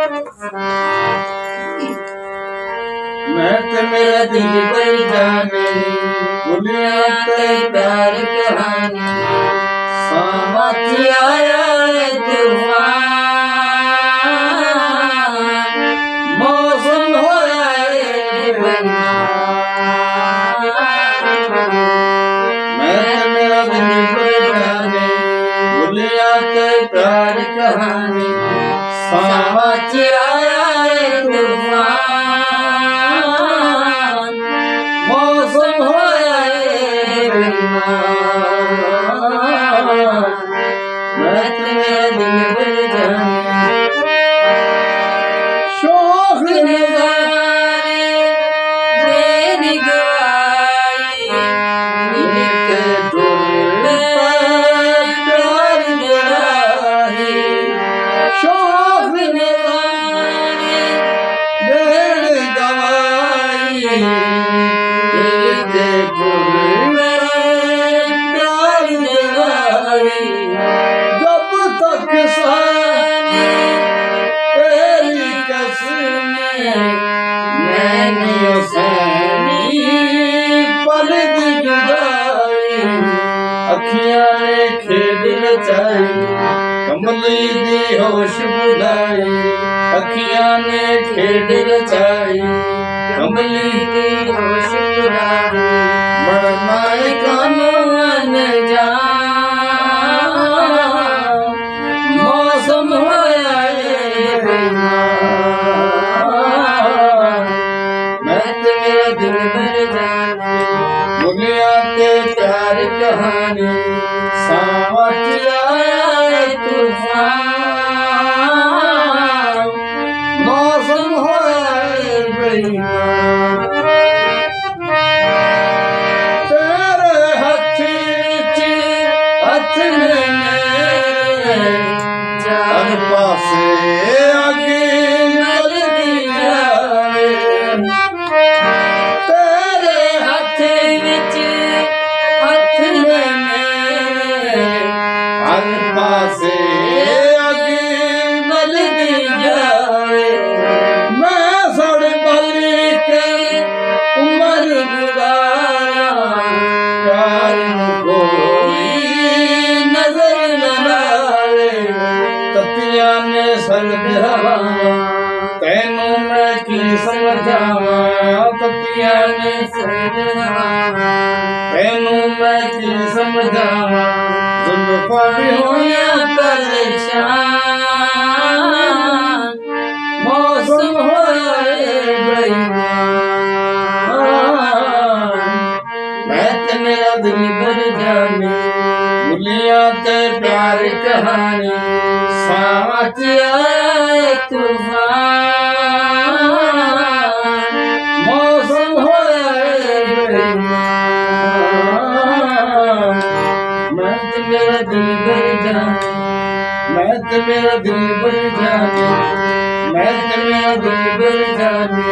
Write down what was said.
मैं ते मेरा दिल पर जाने दुनिया ते प्यार कहानी सामत आया तूफान मौसम होया मैं ते मेरा दिल पर जाने दुनिया ते प्यार कहानी सामत आया तूफान मौसम होया मैं तेरा दिल पर जाने शौक निगाहे मेरी गाई मिलके डोल प्यार निगाही शौक निगाहे मेरी गवाई मिलके डोल प्यार निगाही जब तक साने तेरी कसमें मैंने सैनी पलक जुदाई अखियां ने खेद रचाई कमली दी होश बुलाई अखियां ने खेद रचाई कमली दी होश बुलाई मरनाए कानून जान मौसम होया मैं तेरा दिल भर जाने दुनिया के प्यार कहानी सामत आया तूफान मौसम होया तेरे हथ चार पासे आगे मलदी जाए तेरे हथ विच हथ हर पासे आगे मलदी जाए मैं सड़ पल के उमर गुजारा प्यार कोई नजर न लावे ततिया ने संग हवा तेनू मैं की समझावा ततिया ने संग हवा तेनू मैं की समझावा जुल्फां भी होया परेशान मौसम होया बेईमान मैं ते मेरा दिल भर जाने दुनिया ते प्यार कहानी सामत आया तूफान मौसम होया बेईमान मैं ते मेरा दिल भर जाने मैं ते मेरा दिल भर जाने मैं ते मेरा दिल भर जाने